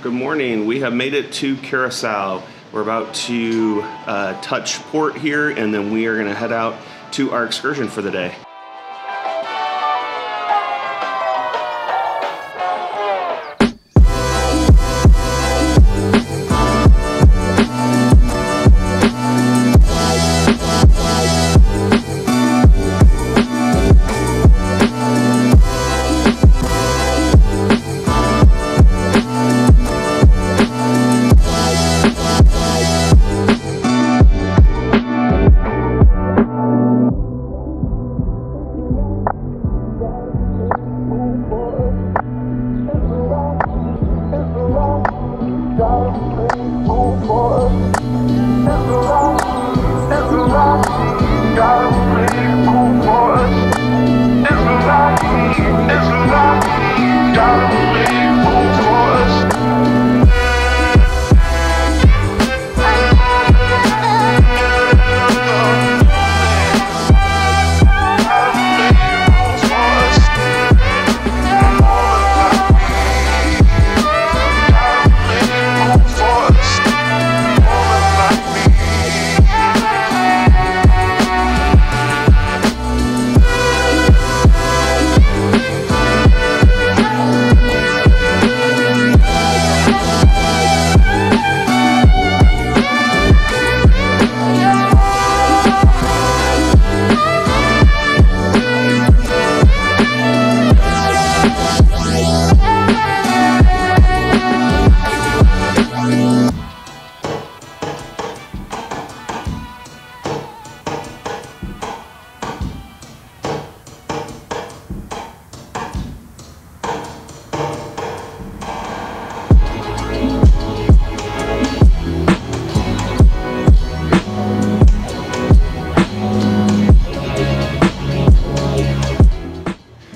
Good morning. We have made it to Curaçao. We're about to touch port here, and then we are going to head out to our excursion for the day.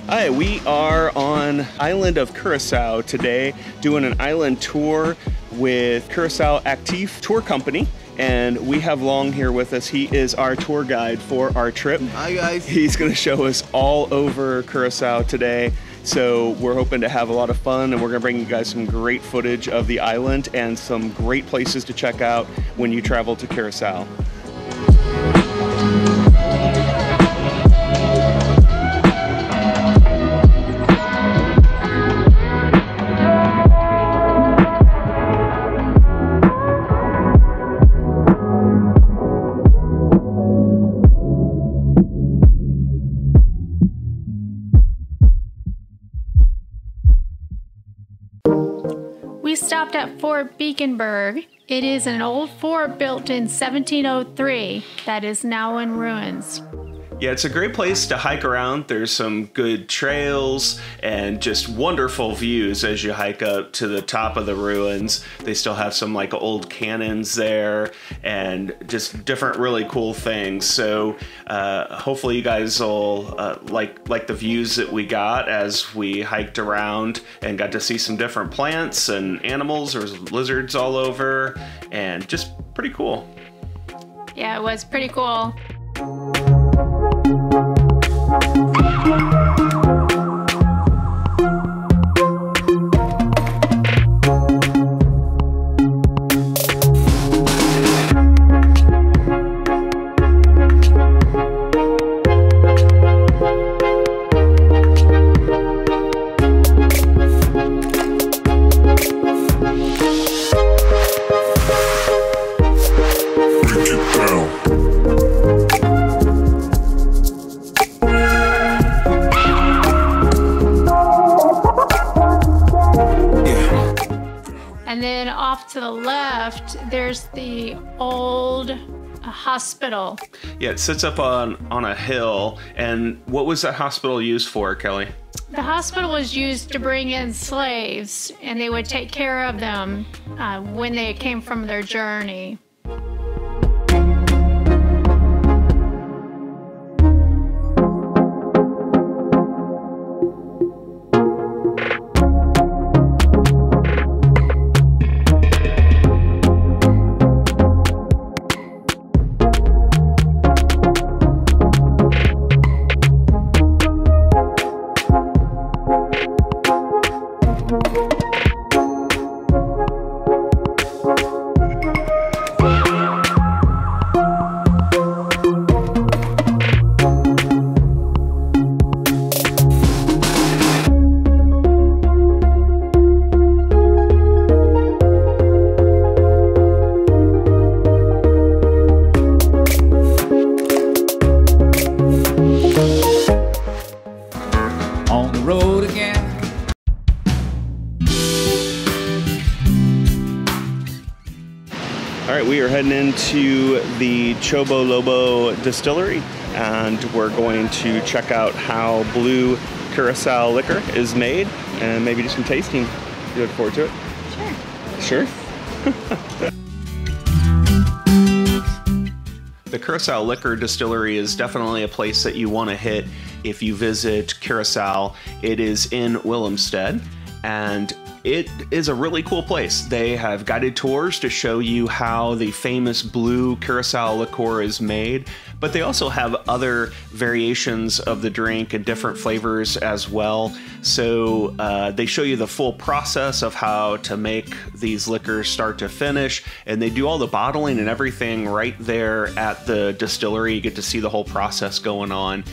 Hi, we are on island of Curaçao today, doing an island tour with Curaçao Actief Tour Company. And we have Long here with us. He is our tour guide for our trip. Hi guys. He's gonna show us all over Curaçao today. So we're hoping to have a lot of fun, and we're gonna bring you guys some great footage of the island and some great places to check out when you travel to Curaçao. We stopped at Fort Burg. It is an old fort built in 1703 that is now in ruins. Yeah, it's a great place to hike around. There's some good trails and just wonderful views as you hike up to the top of the ruins. They still have some like old cannons there and just different really cool things. So hopefully you guys will like the views that we got as we hiked around and got to see some different plants and animals. There was lizards all over and just pretty cool. Yeah, it was pretty cool. And then off to the left, there's the old hospital. Yeah, it sits up on a hill. And what was that hospital used for, Kelly? The hospital was used to bring in slaves, and they would take care of them when they came from their journey. right, we are heading into the Chobo Lobo Distillery, and we're going to check out how blue Curaçao liquor is made and maybe do some tasting. You look forward to it? Sure. Sure? The Curaçao Liquor Distillery is definitely a place that you want to hit if you visit Curaçao. It is in Willemstad, and it is a really cool place. They have guided tours to show you how the famous blue Curaçao liqueur is made, but they also have other variations of the drink and different flavors as well. So they show you the full process of how to make these liquors start to finish, and they do all the bottling and everything right there at the distillery. You get to see the whole process going on.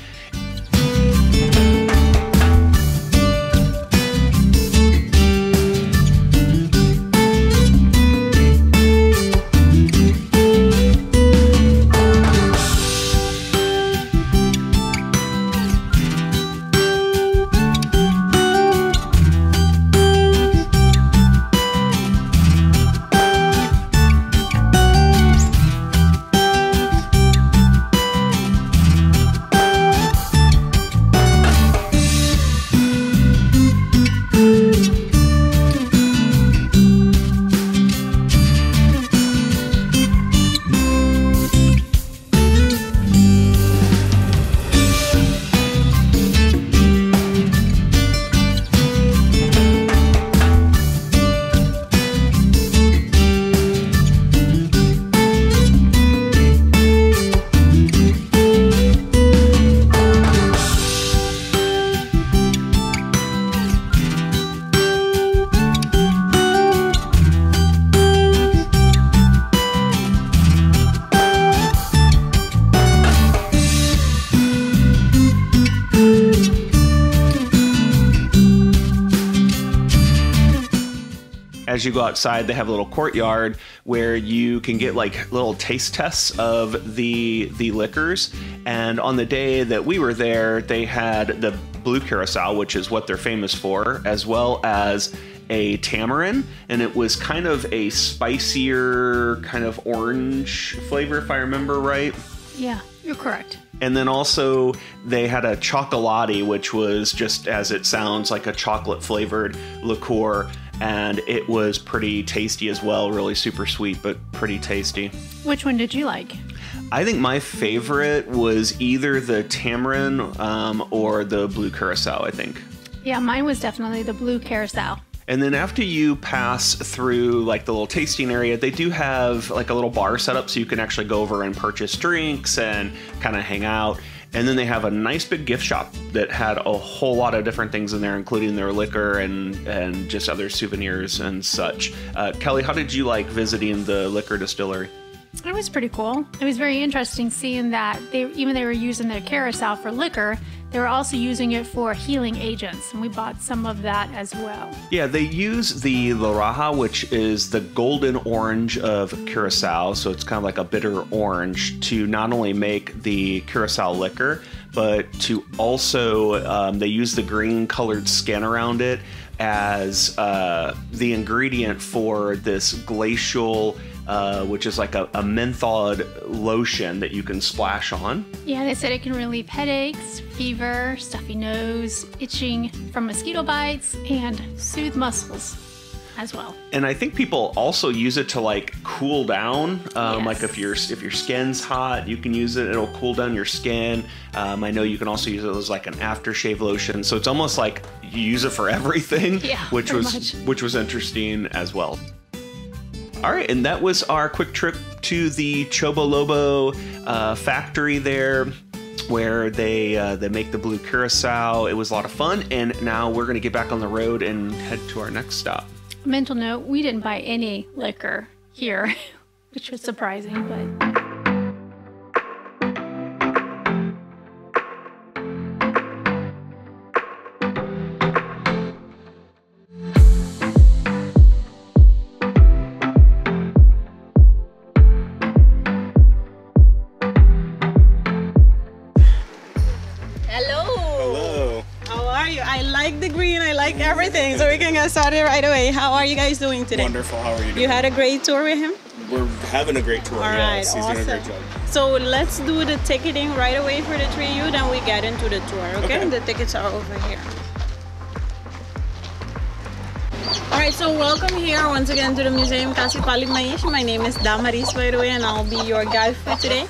As you go outside, they have a little courtyard where you can get like little taste tests of the liquors. And on the day that we were there, they had the blue Curaçao, which is what they're famous for, as well as a tamarind, and it was kind of a spicier kind of orange flavor, if I remember right. Yeah, you're correct. And then also they had a chocolate, which was just as it sounds, like a chocolate flavored liqueur. And it was pretty tasty as well, really super sweet, but pretty tasty. Which one did you like? I think my favorite was either the tamarind or the blue Curaçao, I think. Yeah, mine was definitely the blue Curaçao. And then after you pass through like the little tasting area, they do have like a little bar set up so you can actually go over and purchase drinks and kind of hang out. And then they have a nice big gift shop that had a whole lot of different things in there, including their liquor and just other souvenirs and such. Kelly, how did you like visiting the liquor distillery? It was pretty cool. It was very interesting seeing that they were using their Curaçao for liquor, they were also using it for healing agents, and we bought some of that as well. Yeah, they use the Laraja, which is the golden orange of Curaçao, so it's kind of like a bitter orange, to not only make the Curaçao liquor, but to also, they use the green colored skin around it as the ingredient for this glacial, which is like a menthol lotion that you can splash on. Yeah, they said it can relieve headaches, fever, stuffy nose, itching from mosquito bites, and soothe muscles as well. And I think people also use it to like cool down. Yes. Like if your skin's hot, you can use it. It'll cool down your skin. I know you can also use it as like an aftershave lotion. So it's almost like you use it for everything, yeah, which was interesting as well. All right, and that was our quick trip to the Chobo Lobo factory there, where they make the blue Curaçao. It was a lot of fun, and now we're going to get back on the road and head to our next stop. Mental note, we didn't buy any liquor here, which was surprising, but... Everything, so we can get started right away. How are you guys doing today? Wonderful. How are you doing? You had a great tour with him? we're having a great tour. All right, He's awesome. doing a great job. So let's do the ticketing right away for the 3 of you, then we get into the tour, okay? The tickets are over here. All right, so welcome here once again to the Museum Kasi Pali Maish. My name is Damaris, by the way, and I'll be your guide for today.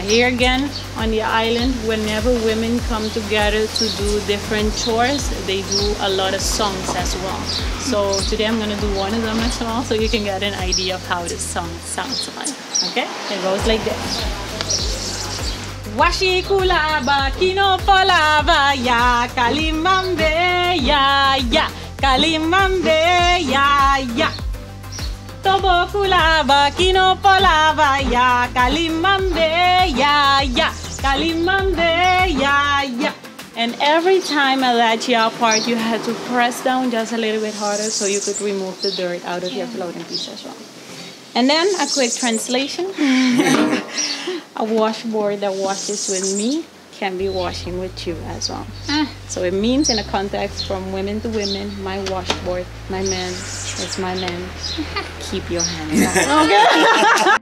Here again on the island, whenever women come together to do different chores, they do a lot of songs as well. So today I'm going to do one of them as well, so you can get an idea of how this song sounds like. Okay, it goes like this. Washi kulaba kino polava ya kalimambe ya kalimambe ya. Tobo kulaba kino polava ya kalimambe ya kalimambe ya. And every time at that ya part, you had to press down just a little bit harder so you could remove the dirt out of your floating piece as well. And then a quick translation. A washboard that washes with me can be washing with you as well. So it means, in a context from women to women, my washboard, my man is my man. Keep your hands off. Okay?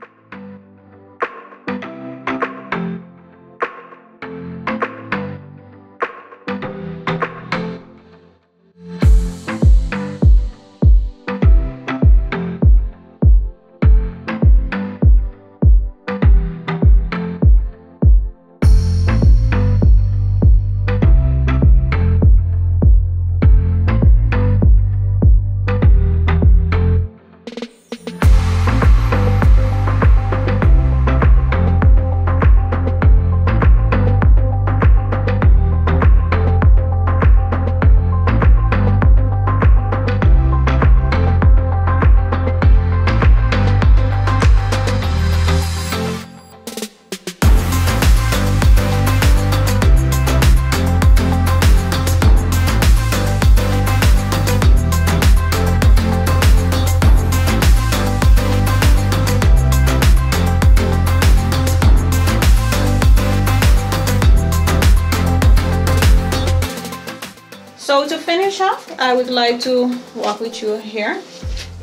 So to finish off, I would like to walk with you here.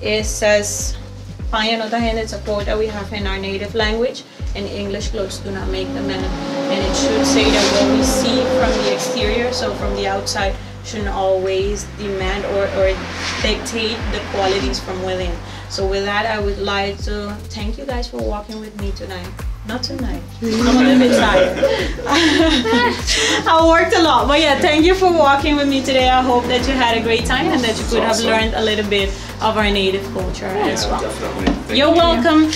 It says, Payanota, it's a quote that we have in our native language. In English, clothes do not make the man. And it should say that what we see from the exterior, so from the outside, shouldn't always demand or dictate the qualities from within. So with that, I would like to thank you guys for walking with me tonight. Not tonight. I'm a little bit tired. I worked a lot. But yeah, thank you for walking with me today. I hope that you had a great time and that you could have learned a little bit of our native culture as well. Definitely. You're welcome.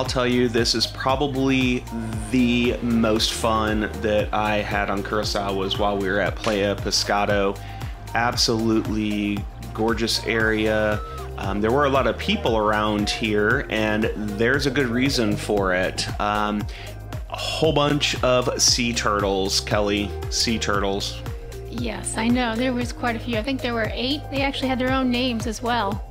tell you, this is probably the most fun that I had on Curaçao was while we were at Playa Pescado. Absolutely gorgeous area. There were a lot of people around here, and there's a good reason for it. A whole bunch of sea turtles, Kelly, sea turtles. Yes, I know. There was quite a few. I think there were 8. They actually had their own names as well.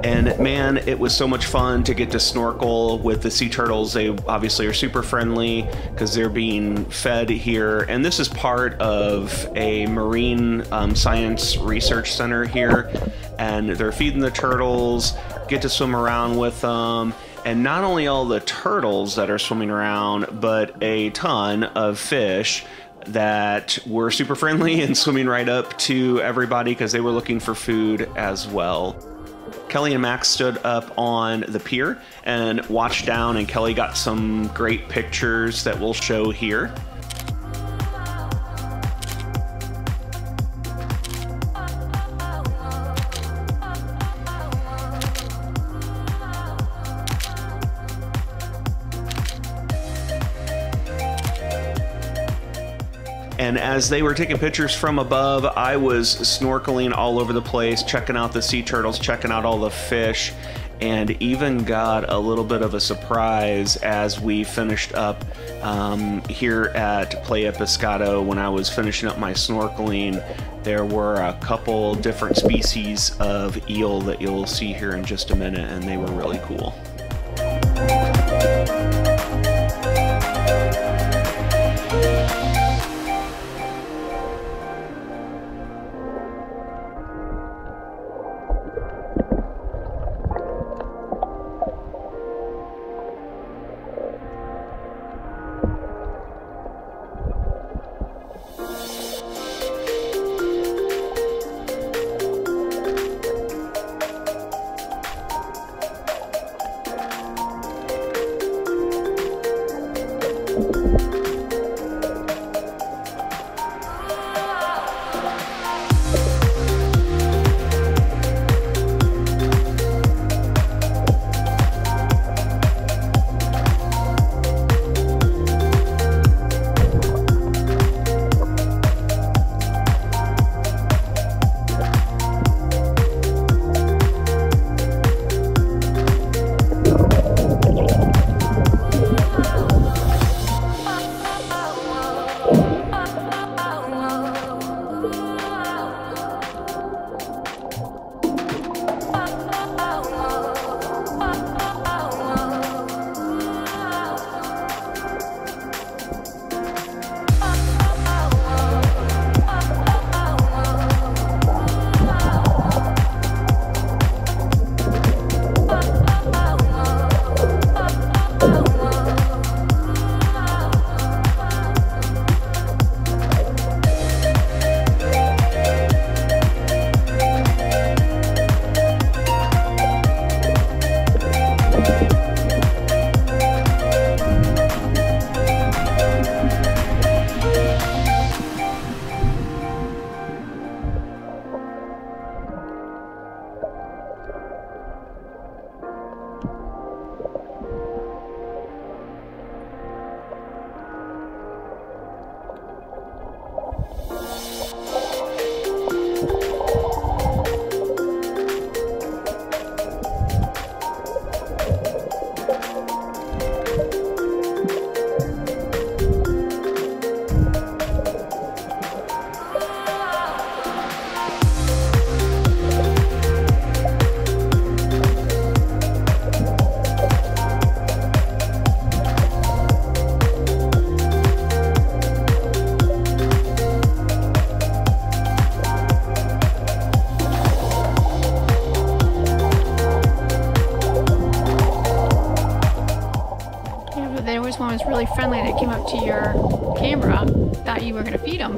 And man, it was so much fun to get to snorkel with the sea turtles. They obviously are super friendly because they're being fed here. And this is part of a marine science research center here. And they're feeding the turtles, get to swim around with them. And not only all the turtles that are swimming around, but a ton of fish that were super friendly and swimming right up to everybody because they were looking for food as well. Kelly and Max stood up on the pier and watched down, and Kelly got some great pictures that we'll show here. And as they were taking pictures from above, I was snorkeling all over the place, checking out the sea turtles, checking out all the fish, and even got a little bit of a surprise as we finished up here at Playa Pescado. When I was finishing up my snorkeling, there were a couple different species of eel that you'll see here in just a minute, and they were really cool. Was really friendly that came up to your camera, thought you were going to feed them.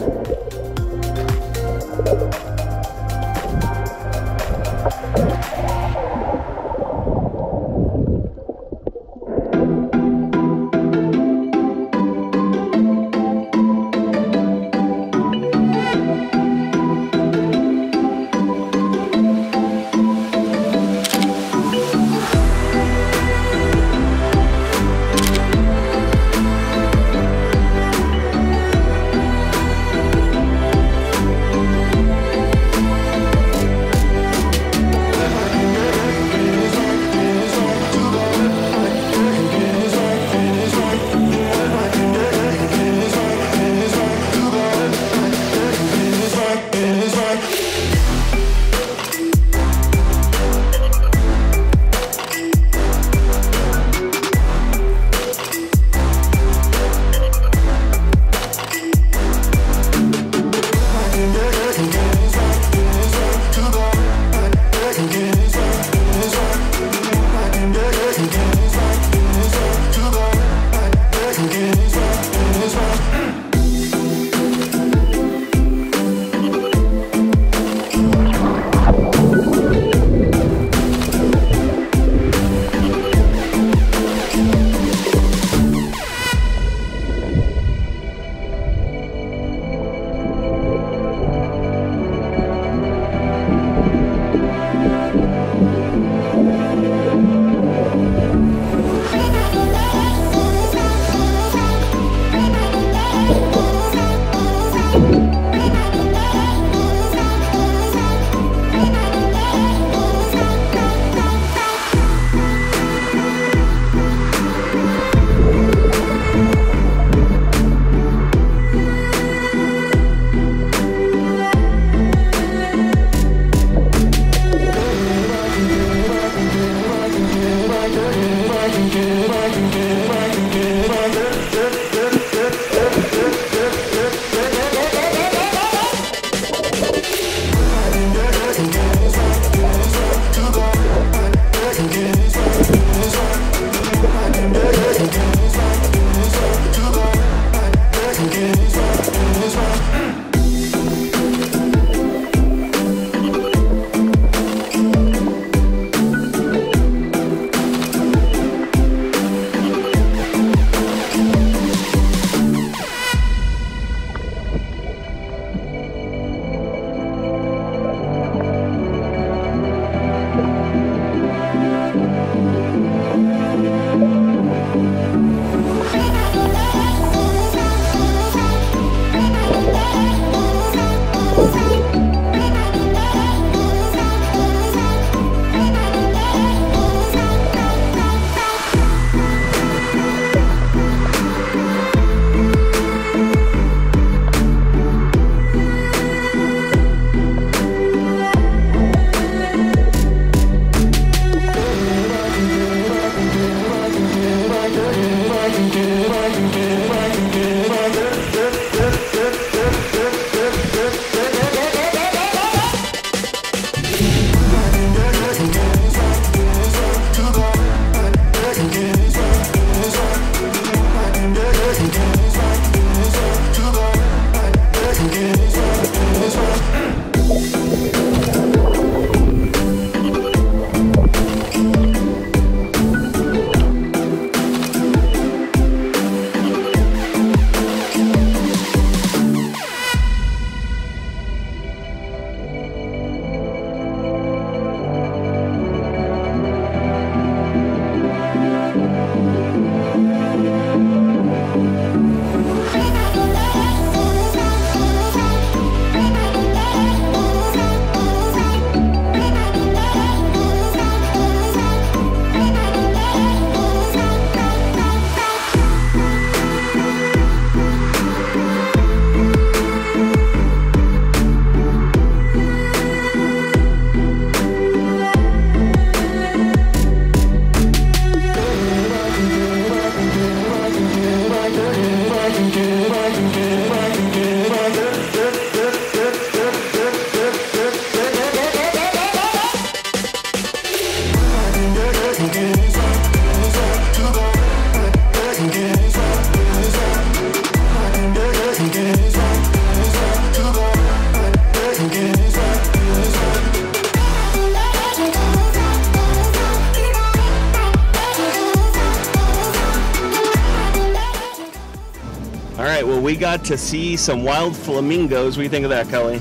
we got to see some wild flamingos. What do you think of that, Kelly?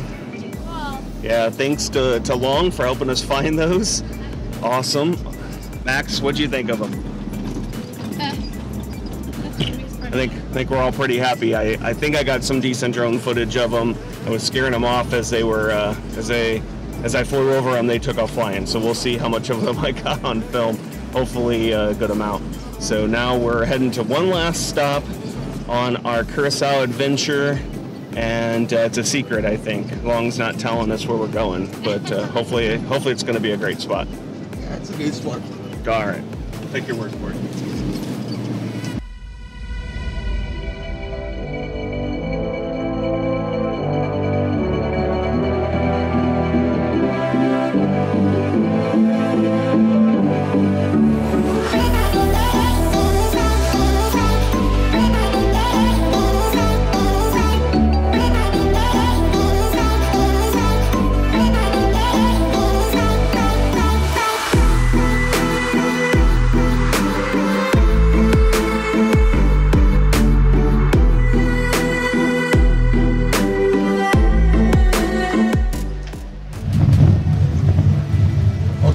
Cool. Yeah, thanks to Long for helping us find those. Awesome. Max, what'd you think of them? I think we're all pretty happy. I think I got some decent drone footage of them. I was scaring them off as they were as I flew over them. They took off flying. So we'll see how much of them I got on film. Hopefully a good amount. So now we're heading to one last stop on our Curaçao adventure, and it's a secret. I think Long's not telling us where we're going, but hopefully it's going to be a great spot. Yeah, it's a great spot. All right, I'll take your word for it.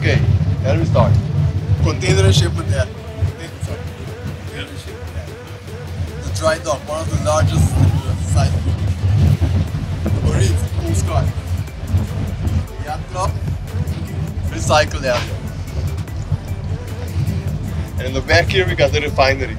Okay, here we start. Container shipment there. Container shipment there. The dry dock, one of the largest sites. The Marines, Coast Guard. Yacht club, recycle area. And in the back here we got the refinery.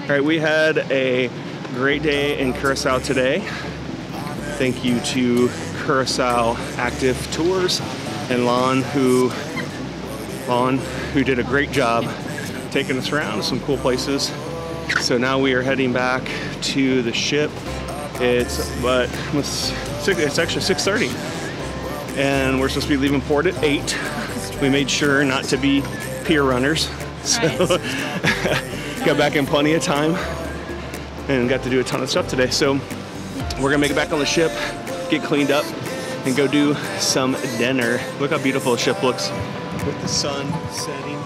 All right, we had a great day in Curacao today. Thank you to Curaçao Actief Tours and Lon who did a great job taking us around to some cool places. So now we are heading back to the ship. It's actually 6:30, and we're supposed to be leaving port at 8. We made sure not to be pier runners, so got back in plenty of time and got to do a ton of stuff today. So we're gonna make it back on the ship, get cleaned up, and go do some dinner. Look how beautiful the ship looks with the sun setting.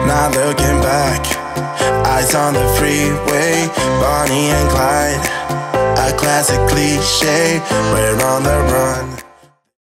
Not looking back, eyes on the freeway, Bonnie and Clyde, a classic cliche, we're on the run.